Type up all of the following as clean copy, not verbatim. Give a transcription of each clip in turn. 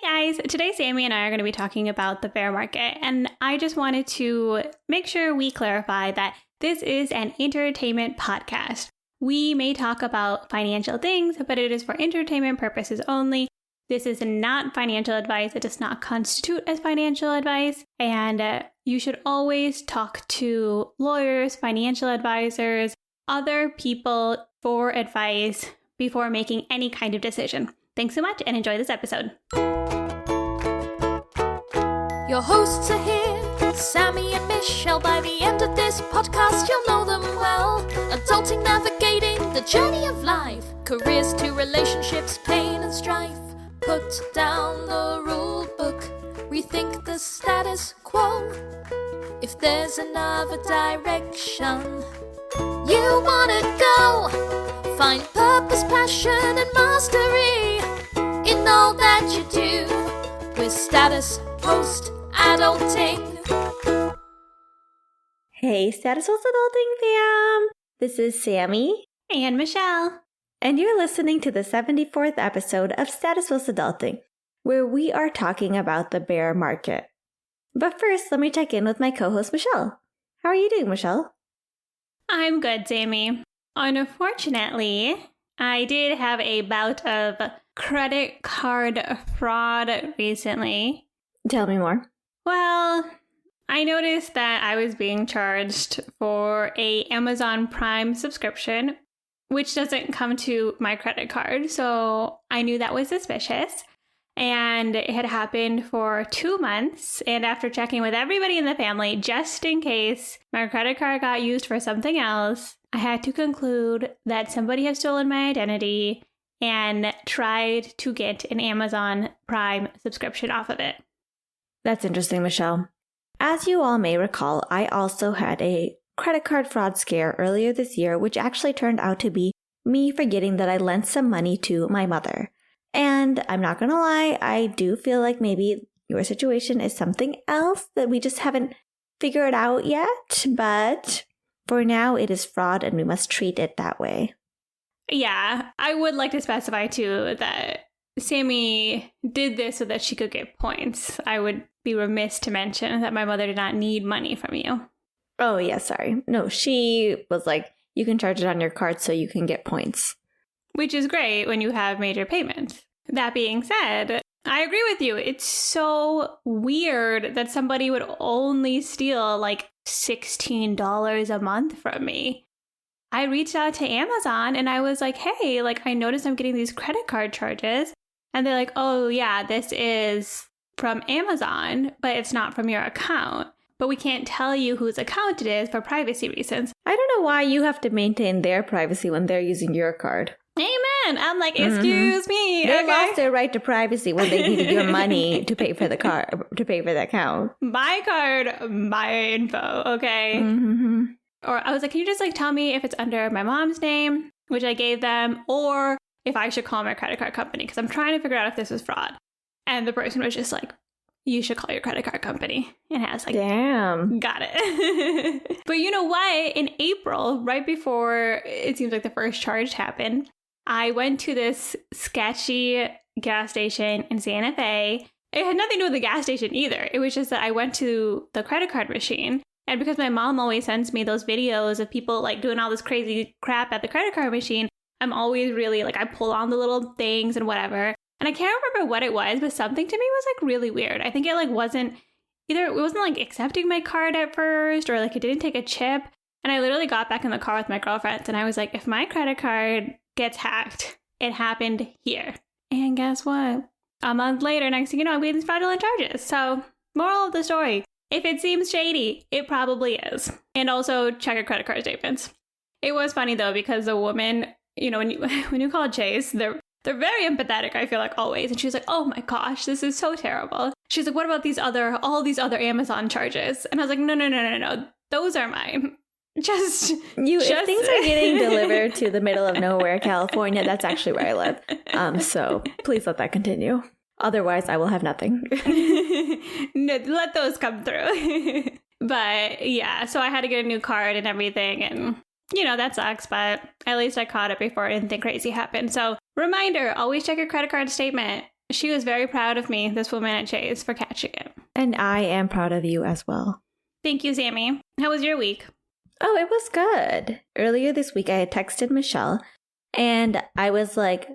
Hey guys, today Sammie and I are going to be talking about the bear market, and I just wanted to make sure we clarify that this is an entertainment podcast. We may talk about financial things, but it is for entertainment purposes only. This is not financial advice. It does not constitute as financial advice, and you should always talk to lawyers, financial advisors, other people for advice before making any kind of decision. Thanks so much and enjoy this episode. Your hosts are here, Sammie and Michelle. By the end of this podcast, you'll know them well. Adulting, navigating the journey of life. Careers to relationships, pain and strife. Put down the rule book, rethink the status quo. If there's another direction you wanna go, find purpose, passion and mastery in all that you do with status post-adulting. Hey, Status Post-Adulting fam! This is Sammie And Michelle. and you're listening to the 74th episode of Status Post-Adulting, where we are talking about the bear market. But first, let me check in with my co-host, Michelle. How are you doing, Michelle? I'm good, Sammie. Unfortunately, I did have a bout of credit card fraud recently. Tell me more. Well, I noticed that I was being charged for a Amazon Prime subscription, which doesn't come to my credit card, so I knew that was suspicious. And it had happened for 2 months, and after checking with everybody in the family, just in case my credit card got used for something else, I had to conclude that somebody had stolen my identity and tried to get an Amazon Prime subscription off of it. That's interesting, Michelle. As you all may recall, I also had a credit card fraud scare earlier this year, which actually turned out to be me forgetting that I lent some money to my mother. And I'm not going to lie, I do feel like maybe your situation is something else that we just haven't figured out yet. But for now, it is fraud and we must treat it that way. Yeah, I would like to specify too that Sammie did this so that she could get points. I would be remiss to mention that my mother did not need money from you. Oh, yeah, sorry. No, she was like, you can charge it on your card so you can get points. Which is great when you have major payments. That being said, I agree with you. It's so weird that somebody would only steal like $16 a month from me. I reached out to Amazon and I was like, hey, like I noticed I'm getting these credit card charges. And they're like, oh yeah, this is from Amazon, but it's not from your account. But we can't tell you whose account it is for privacy reasons. I don't know why you have to maintain their privacy when they're using your card. Amen. I'm like, excuse me. They okay. lost their right to privacy when they needed your money to pay for the card, to pay for the account. My card, my info, okay? Mm-hmm. Or I was like, can you just like tell me if it's under my mom's name, which I gave them, or if I should call my credit card company, because I'm trying to figure out if this is fraud. And the person was just like, you should call your credit card company. And I was like, damn. Got it. But you know what? In April, right before it seems like the first charge happened, I went to this sketchy gas station in Santa Fe. It had nothing to do with the gas station either. It was just that I went to the credit card machine. And because my mom always sends me those videos of people like doing all this crazy crap at the credit card machine, I'm always really like, I pull on the little things and whatever. And I can't remember what it was, but something to me was like really weird. I think it like wasn't like accepting my card at first, or like it didn't take a chip. And I literally got back in the car with my girlfriends and I was like, if my credit card gets hacked, it happened here. And guess what? A month later, next thing you know, I'm getting these fraudulent charges. So moral of the story, if it seems shady, it probably is. And also check your credit card statements. It was funny though, because the woman, you know, when you call Chase, they're very empathetic, I feel like, always. And she's like, oh my gosh, this is so terrible. She's like, what about all these other Amazon charges? And I was like, no. Those are mine. If things are getting delivered to the middle of nowhere, California, that's actually where I live. So please let that continue. Otherwise, I will have nothing. No, let those come through. But yeah, so I had to get a new card and everything. And, you know, that sucks. But at least I caught it before anything crazy happened. So reminder, always check your credit card statement. She was very proud of me, this woman at Chase, for catching it. And I am proud of you as well. Thank you, Sammie. How was your week? Oh, it was good. Earlier this week, I had texted Michelle, and I was like,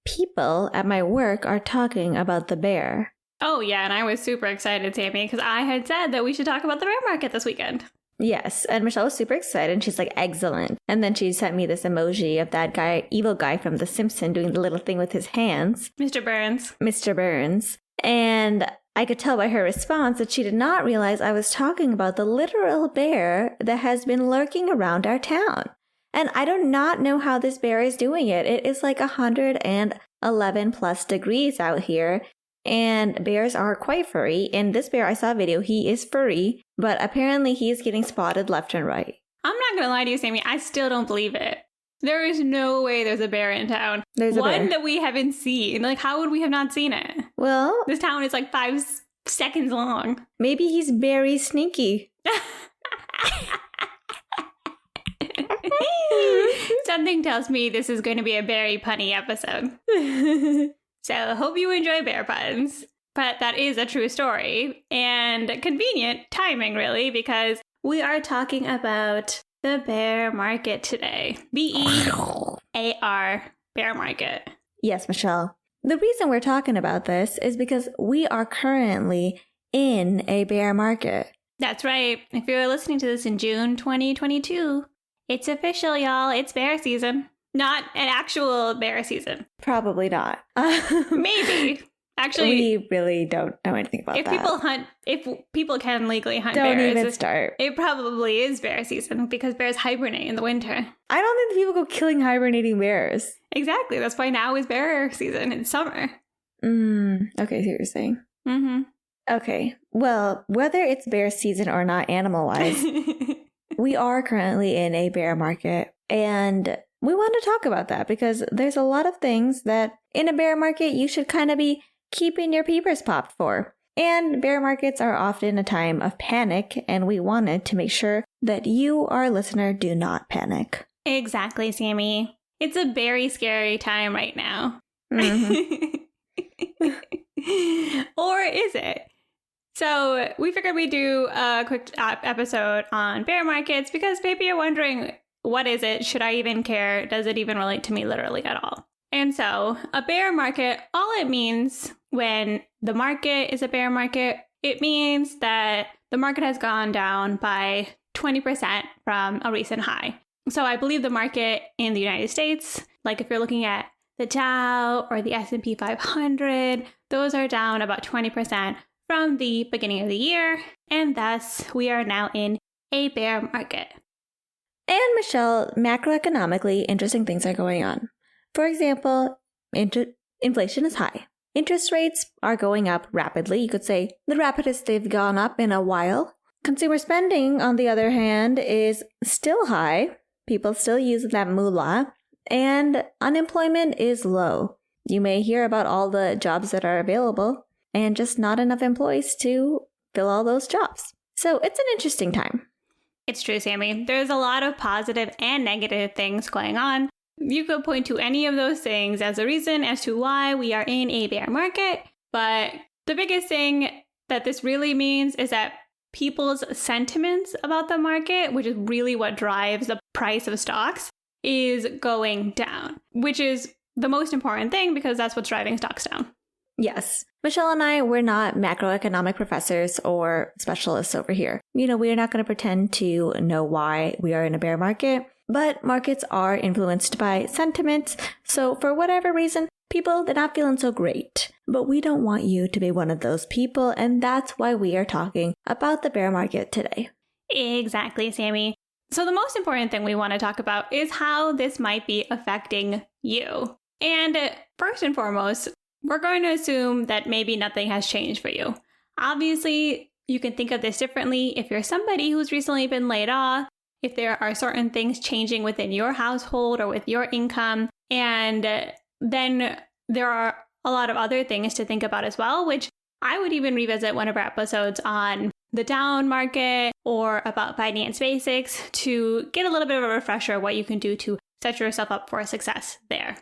people at my work are talking about the bear. Oh, yeah, and I was super excited, Sammie, because I had said that we should talk about the bear market this weekend. Yes, and Michelle was super excited, and she's like, excellent. And then she sent me this emoji of that guy, evil guy from The Simpsons, doing the little thing with his hands. Mr. Burns. Mr. Burns. And I could tell by her response that she did not realize I was talking about the literal bear that has been lurking around our town. And I do not know how this bear is doing it. It is like 111 plus degrees out here. And bears are quite furry. And this bear, I saw a video, he is furry. But apparently he is getting spotted left and right. I'm not going to lie to you, Sammie. I still don't believe it. There is no way there's a bear in town. There's a bear. One that we haven't seen. Like, how would we have not seen it? Well, this town is like 5 seconds long. Maybe he's very sneaky. Something tells me this is going to be a very punny episode. So I hope you enjoy bear puns. But that is a true story. And convenient timing, really, because we are talking about the bear market today. BEAR, bear market. Yes, Michelle. The reason we're talking about this is because we are currently in a bear market. That's right. If you're listening to this in June 2022, it's official, y'all. It's bear season. Not an actual bear season. Probably not. Maybe. Actually, we really don't know anything about that. If people can legally hunt don't bears, even start. It probably is bear season because bears hibernate in the winter. I don't think people go killing hibernating bears. Exactly. That's why now is bear season. It's summer. Okay, I see what you're saying. Mm-hmm. Okay. Well, whether it's bear season or not animal-wise, we are currently in a bear market. And we want to talk about that because there's a lot of things that in a bear market you should kind of be keeping your peepers popped for. And bear markets are often a time of panic, and we wanted to make sure that you, our listener, do not panic. Exactly, Sammie. It's a very scary time right now. Mm-hmm. Or is it? So we figured we'd do a quick episode on bear markets because maybe you're wondering, what is it? Should I even care? Does it even relate to me literally at all? And so a bear market, all it means when the market is a bear market, it means that the market has gone down by 20% from a recent high. So I believe the market in the United States, like if you're looking at the Dow or the S&P 500, those are down about 20% from the beginning of the year. And thus we are now in a bear market. And Michelle, macroeconomically, interesting things are going on. For example, inflation is high. Interest rates are going up rapidly. You could say the rapidest they've gone up in a while. Consumer spending, on the other hand, is still high. People still use that moolah. And unemployment is low. You may hear about all the jobs that are available and just not enough employees to fill all those jobs. So it's an interesting time. It's true, Sammie. There's a lot of positive and negative things going on. You could point to any of those things as a reason as to why we are in a bear market. But the biggest thing that this really means is that people's sentiments about the market, which is really what drives the price of stocks, is going down, which is the most important thing because that's what's driving stocks down. Yes. Michelle and I, we're not macroeconomic professors or specialists over here. We are not going to pretend to know why we are in a bear market, but markets are influenced by sentiments. So for whatever reason, people, they're not feeling so great. But we don't want you to be one of those people, and that's why we are talking about the bear market today. Exactly, Sammie. So the most important thing we want to talk about is how this might be affecting you. And first and foremost, we're going to assume that maybe nothing has changed for you. Obviously, you can think of this differently if you're somebody who's recently been laid off, if there are certain things changing within your household or with your income. And then there are a lot of other things to think about as well, which I would even revisit one of our episodes on the down market or about finance basics to get a little bit of a refresher of what you can do to set yourself up for success there.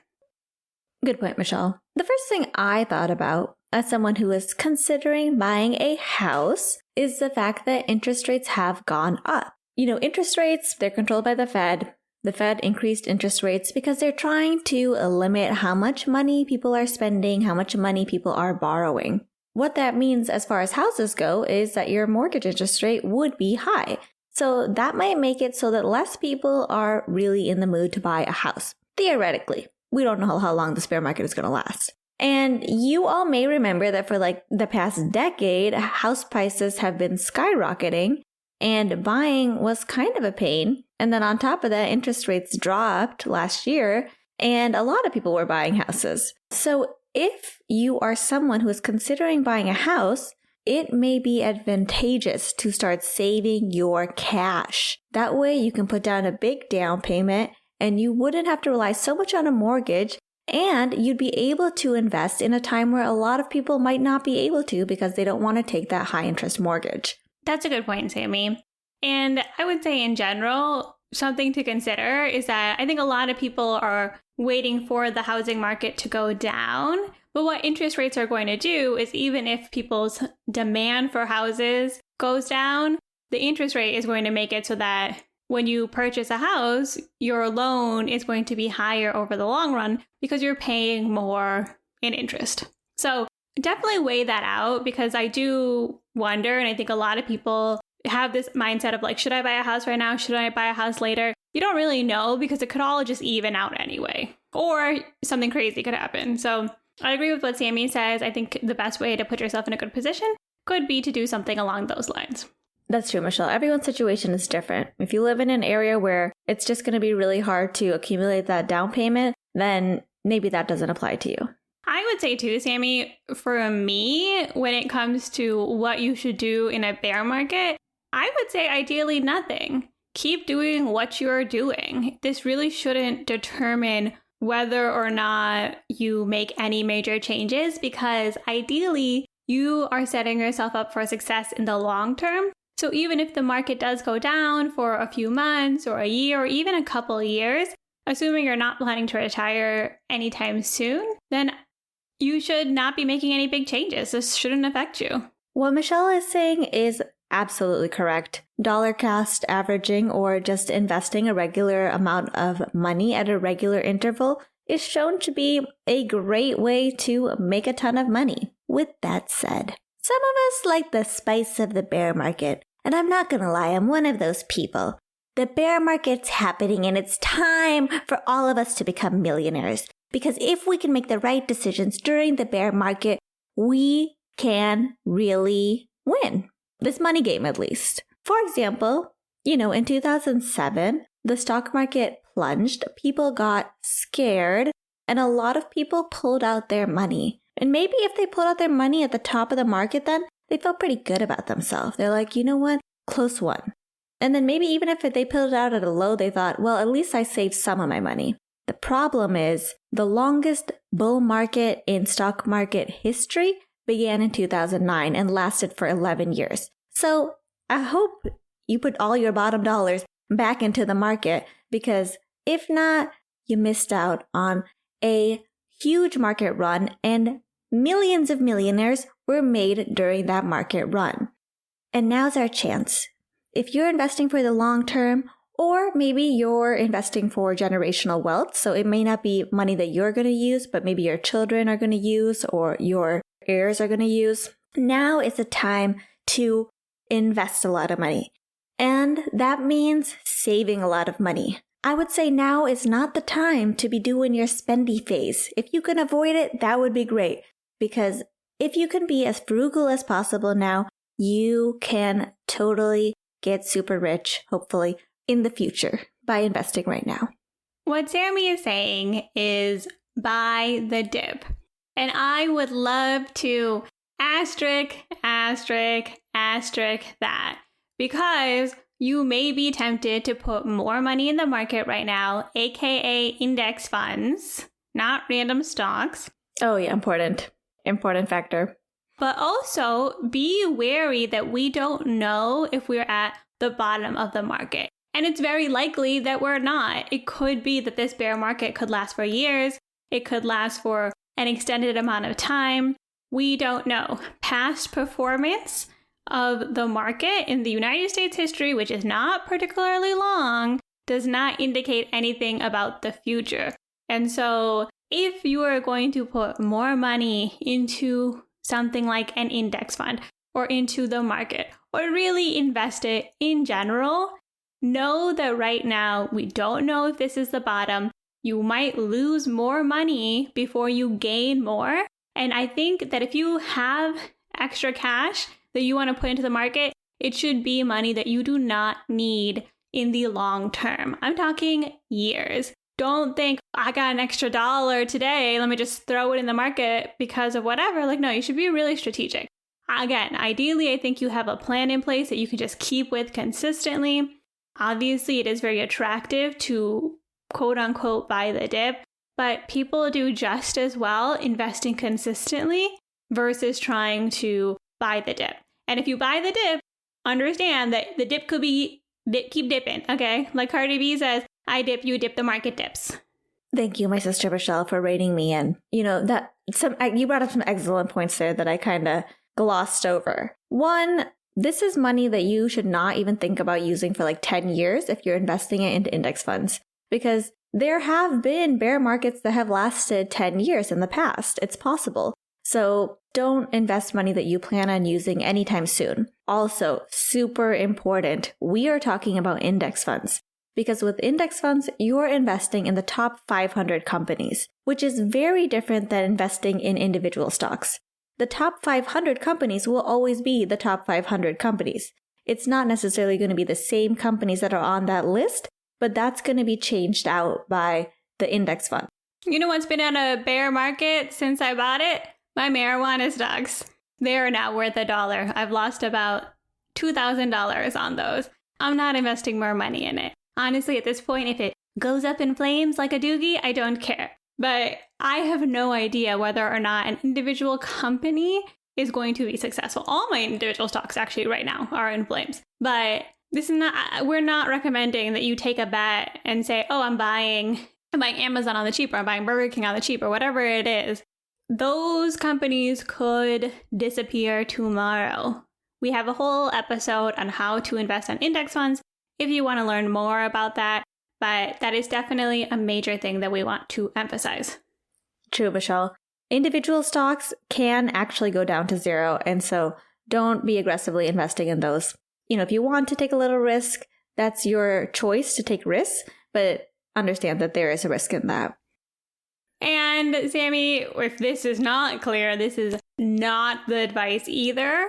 Good point, Michelle. The first thing I thought about as someone who is considering buying a house is the fact that interest rates have gone up. Interest rates, they're controlled by the Fed. The Fed increased interest rates because they're trying to limit how much money people are spending, how much money people are borrowing. What that means as far as houses go is that your mortgage interest rate would be high. So that might make it so that less people are really in the mood to buy a house. Theoretically, we don't know how long this bear market is going to last. And you all may remember that for the past decade, house prices have been skyrocketing and buying was kind of a pain. And then on top of that, interest rates dropped last year and a lot of people were buying houses. So if you are someone who is considering buying a house, it may be advantageous to start saving your cash. That way you can put down a big down payment and you wouldn't have to rely so much on a mortgage, and you'd be able to invest in a time where a lot of people might not be able to because they don't want to take that high interest mortgage. That's a good point, Sammie. And I would say in general, something to consider is that I think a lot of people are waiting for the housing market to go down. But what interest rates are going to do is even if people's demand for houses goes down, the interest rate is going to make it so that when you purchase a house, your loan is going to be higher over the long run because you're paying more in interest. So definitely weigh that out, because I do wonder, and I think a lot of people have this mindset of should I buy a house right now? Should I buy a house later? You don't really know because it could all just even out anyway, or something crazy could happen. So I agree with what Sammie says. I think the best way to put yourself in a good position could be to do something along those lines. That's true, Michelle. Everyone's situation is different. If you live in an area where it's just going to be really hard to accumulate that down payment, then maybe that doesn't apply to you. I would say too, Sammie, for me, when it comes to what you should do in a bear market, I would say ideally nothing. Keep doing what you're doing. This really shouldn't determine whether or not you make any major changes, because ideally you are setting yourself up for success in the long term. So even if the market does go down for a few months or a year or even a couple years, assuming you're not planning to retire anytime soon, then you should not be making any big changes. This shouldn't affect you. What Michelle is saying is absolutely correct. Dollar cost averaging, or just investing a regular amount of money at a regular interval, is shown to be a great way to make a ton of money. With that said, some of us like the spice of the bear market, and I'm not gonna lie, I'm one of those people. The bear market's happening and it's time for all of us to become millionaires. Because if we can make the right decisions during the bear market, we can really win. This money game, at least. For example, in 2007, the stock market plunged, people got scared, and a lot of people pulled out their money. And maybe if they pulled out their money at the top of the market, then they felt pretty good about themselves. They're like, you know what? Close one. And then maybe even if they pulled it out at a low, they thought, well, at least I saved some of my money. The problem is the longest bull market in stock market history began in 2009 and lasted for 11 years. So I hope you put all your bottom dollars back into the market, because if not, you missed out on a huge market run, and millions of millionaires were made during that market run. And now's our chance. If you're investing for the long term, or maybe you're investing for generational wealth, so it may not be money that you're going to use, but maybe your children are going to use or your heirs are going to use, now is the time to invest a lot of money. And that means saving a lot of money. I would say now is not the time to be doing your spendy phase. If you can avoid it, that would be great. Because if you can be as frugal as possible now, you can totally get super rich, hopefully, in the future by investing right now. What Sammie is saying is buy the dip. And I would love to asterisk that, because you may be tempted to put more money in the market right now, aka index funds, not random stocks. Oh yeah, important factor. But also be wary that we don't know if we're at the bottom of the market. And it's very likely that we're not. It could be that this bear market could last for years. It could last for an extended amount of time. We don't know. Past performance of the market in the United States history, which is not particularly long, does not indicate anything about the future. And so if you are going to put more money into something like an index fund or into the market or really invest it in general, know that right now we don't know if this is the bottom. You might lose more money before you gain more. And I think that if you have extra cash that you want to put into the market, it should be money that you do not need in the long term. I'm talking years. Don't think, I got an extra $1 today, let me just throw it in the market because of whatever. Like, no, you should be really strategic. Again, ideally, I think you have a plan in place that you can just keep with consistently. Obviously, it is very attractive to quote unquote buy the dip, but people do just as well investing consistently versus trying to buy the dip. And if you buy the dip, understand that the dip could be keep dipping, okay? Like Cardi B says, I dip, you dip, the market dips. Thank you, my sister Michelle, for rating me in. You brought up some excellent points there that I kind of glossed over. One, this is money that you should not even think about using for like 10 years if you're investing it into index funds, because there have been bear markets that have lasted 10 years in the past. It's possible. So don't invest money that you plan on using anytime soon. Also, super important, we are talking about index funds. Because with index funds, you're investing in the top 500 companies, which is very different than investing in individual stocks. The top 500 companies will always be the top 500 companies. It's not necessarily going to be the same companies that are on that list, but that's going to be changed out by the index fund. You know what's been on a bear market since I bought it? My marijuana stocks. They are now worth $1. I've lost about $2,000 on those. I'm not investing more money in it. Honestly, at this point, if it goes up in flames like a doogie, I don't care. But I have no idea whether or not an individual company is going to be successful. All my individual stocks actually right now are in flames. But we're not recommending that you take a bet and say, oh, I'm buying Amazon on the cheap, or I'm buying Burger King on the cheap, or whatever it is. Those companies could disappear tomorrow. We have a whole episode on how to invest in index funds if you want to learn more about that. But that is definitely a major thing that we want to emphasize. True, Michelle. Individual stocks can actually go down to zero. And so don't be aggressively investing in those. If you want to take a little risk, that's your choice to take risks. But understand that there is a risk in that. And Sammie, if this is not clear, this is not the advice either.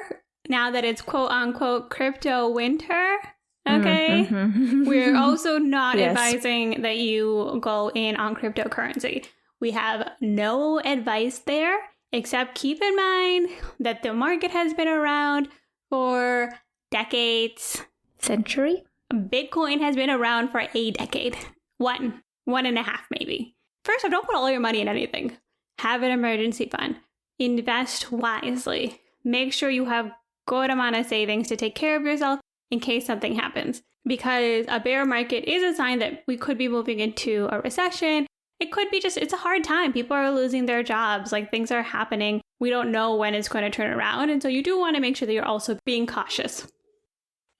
Now that it's quote unquote crypto winter, okay? Mm-hmm. We're also not advising that you go in on cryptocurrency. We have no advice there, except keep in mind that the market has been around for decades. Century? Bitcoin has been around for a decade. 1.5 maybe. First off, don't put all your money in anything. Have an emergency fund. Invest wisely. Make sure you have good amount of savings to take care of yourself in case something happens. Because a bear market is a sign that we could be moving into a recession. It could be it's a hard time. People are losing their jobs. Like, things are happening. We don't know when it's going to turn around. And so you do want to make sure that you're also being cautious.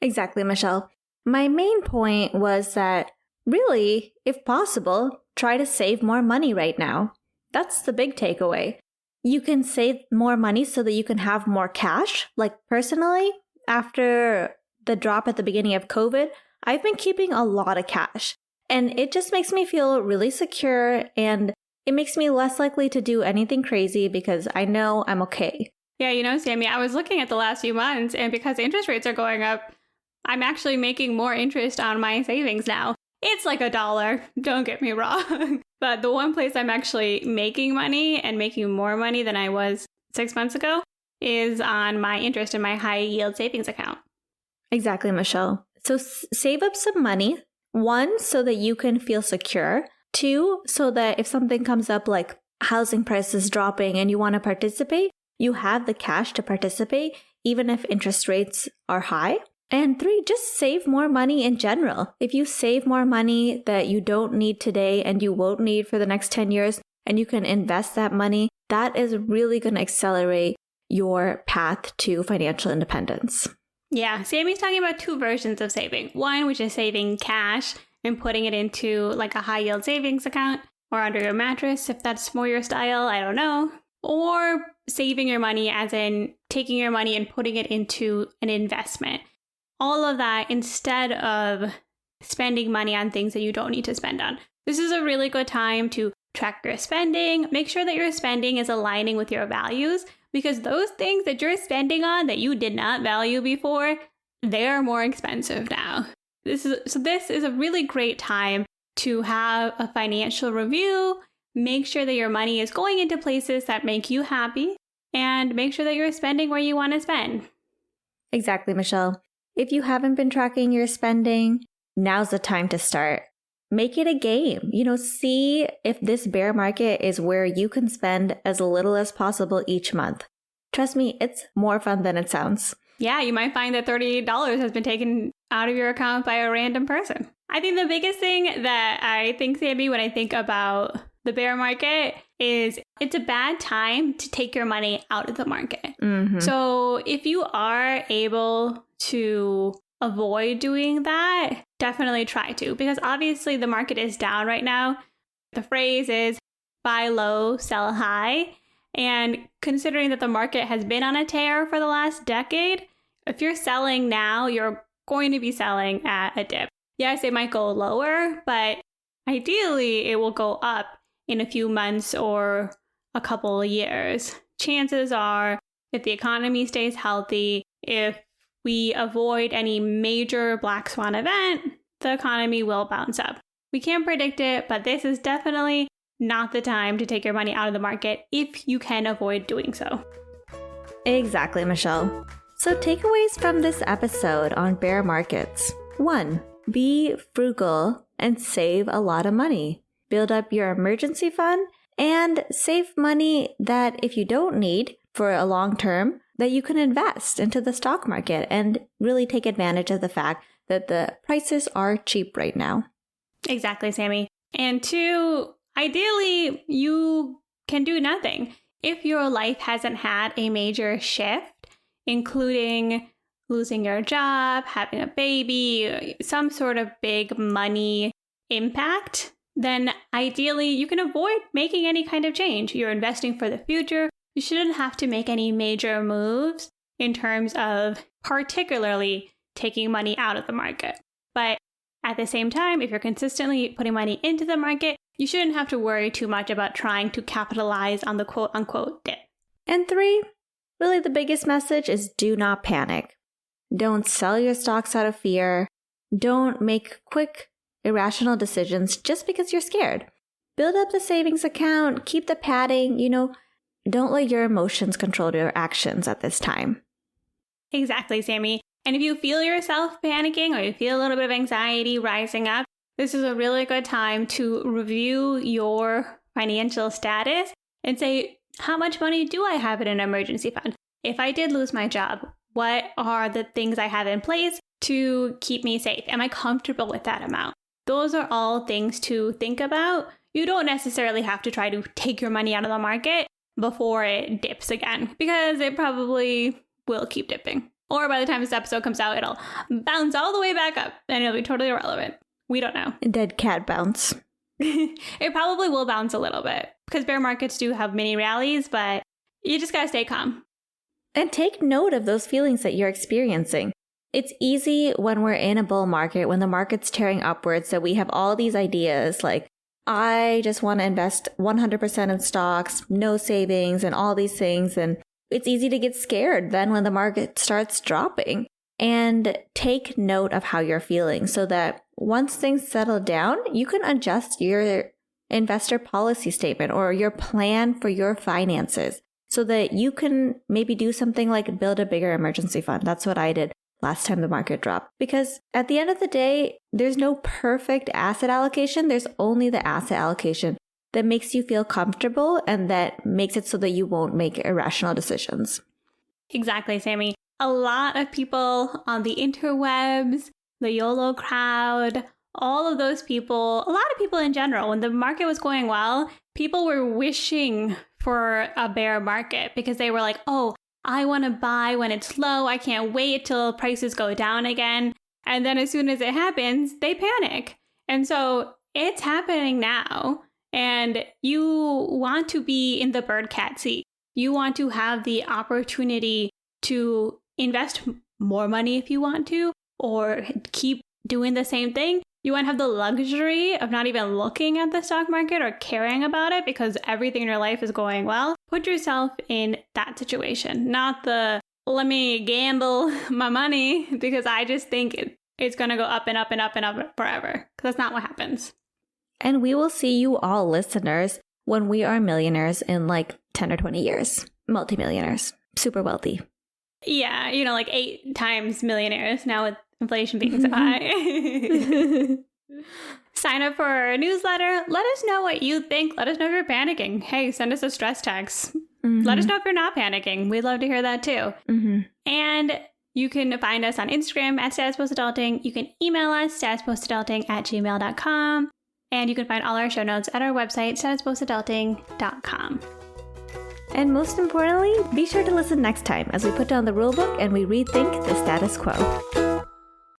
Exactly, Michelle. My main point was that really, if possible, try to save more money right now. That's the big takeaway. You can save more money so that you can have more cash. Like, personally, after the drop at the beginning of COVID, I've been keeping a lot of cash. And it just makes me feel really secure, and it makes me less likely to do anything crazy because I know I'm okay. Yeah, Sammie, I was looking at the last few months, and because interest rates are going up, I'm actually making more interest on my savings now. It's like $1, don't get me wrong. But the one place I'm actually making money and making more money than I was 6 months ago is on my interest in my high yield savings account. Exactly, Michelle. So save up some money. 1, so that you can feel secure. 2, so that if something comes up like housing prices dropping and you want to participate, you have the cash to participate, even if interest rates are high. And 3, just save more money in general. If you save more money that you don't need today and you won't need for the next 10 years, and you can invest that money, that is really going to accelerate your path to financial independence. Yeah, Sammie's talking about two versions of saving. One, which is saving cash and putting it into like a high yield savings account or under your mattress, if that's more your style, I don't know. Or saving your money as in taking your money and putting it into an investment. All of that instead of spending money on things that you don't need to spend on. This is a really good time to track your spending. Make sure that your spending is aligning with your values, because those things that you're spending on that you did not value before, they're more expensive now. This is a really great time to have a financial review. Make sure that your money is going into places that make you happy, and make sure that you're spending where you want to spend. Exactly, Michelle. If you haven't been tracking your spending, now's the time to start. Make it a game. See if this bear market is where you can spend as little as possible each month. Trust me, it's more fun than it sounds. Yeah, you might find that $38 has been taken out of your account by a random person. I think the biggest thing that I think, Sammie, when I think about the bear market is it's a bad time to take your money out of the market. Mm-hmm. So if you are able to avoid doing that, definitely try to, because obviously the market is down right now. The phrase is buy low, sell high. And considering that the market has been on a tear for the last decade, if you're selling now, you're going to be selling at a dip. Yes, it might go lower, but ideally it will go up in a few months or a couple of years. Chances are, if the economy stays healthy, if we avoid any major black swan event, the economy will bounce up. We can't predict it, but this is definitely not the time to take your money out of the market if you can avoid doing so. Exactly, Michelle. So takeaways from this episode on bear markets. 1. Be frugal and save a lot of money. Build up your emergency fund and save money that if you don't need for a long term, that you can invest into the stock market and really take advantage of the fact that the prices are cheap right now. Exactly, Sammie. And 2, ideally, you can do nothing. If your life hasn't had a major shift, including losing your job, having a baby, some sort of big money impact, then ideally you can avoid making any kind of change. You're investing for the future. You shouldn't have to make any major moves in terms of particularly taking money out of the market. But at the same time, if you're consistently putting money into the market, you shouldn't have to worry too much about trying to capitalize on the quote-unquote dip. And 3, really the biggest message is do not panic. Don't sell your stocks out of fear. Don't make quick, irrational decisions just because you're scared. Build up the savings account, keep the padding, don't let your emotions control your actions at this time. Exactly, Sammie. And if you feel yourself panicking or you feel a little bit of anxiety rising up, this is a really good time to review your financial status and say, how much money do I have in an emergency fund? If I did lose my job, what are the things I have in place to keep me safe? Am I comfortable with that amount? Those are all things to think about. You don't necessarily have to try to take your money out of the market before it dips again, because it probably will keep dipping. Or by the time this episode comes out, it'll bounce all the way back up and it'll be totally irrelevant. We don't know. Dead cat bounce. It probably will bounce a little bit because bear markets do have mini rallies, but you just gotta stay calm. And take note of those feelings that you're experiencing. It's easy when we're in a bull market, when the market's tearing upwards, that we have all these ideas like, I just want to invest 100% in stocks, no savings, and all these things. And it's easy to get scared then when the market starts dropping. And take note of how you're feeling so that once things settle down, you can adjust your investor policy statement or your plan for your finances so that you can maybe do something like build a bigger emergency fund. That's what I did last time the market dropped. Because at the end of the day, there's no perfect asset allocation. There's only the asset allocation that makes you feel comfortable and that makes it so that you won't make irrational decisions. Exactly, Sammie. A lot of people on the interwebs, the YOLO crowd, all of those people, a lot of people in general, when the market was going well, people were wishing for a bear market because they were like, oh, I want to buy when it's low. I can't wait till prices go down again. And then as soon as it happens, they panic. And so it's happening now. And you want to be in the bird cat seat. You want to have the opportunity to invest more money if you want to, or keep doing the same thing. You want to have the luxury of not even looking at the stock market or caring about it because everything in your life is going well. Put yourself in that situation, not the let me gamble my money because I just think it's going to go up and up and up and up forever, because that's not what happens. And we will see you all listeners when we are millionaires in like 10 or 20 years. Multimillionaires. Super wealthy. Yeah, like 8 times millionaires now with inflation being so high. Sign up for our newsletter. Let us know what you think. Let us know if you're panicking. Hey, send us a stress text. Let us know if you're not panicking. We'd love to hear that too. And you can find us on Instagram at statuspostadulting. You can email us, statuspostadulting@gmail.com. And you can find all our show notes at our website, statuspostadulting.com. And most importantly, be sure to listen next time as we put down the rulebook and we rethink the status quo.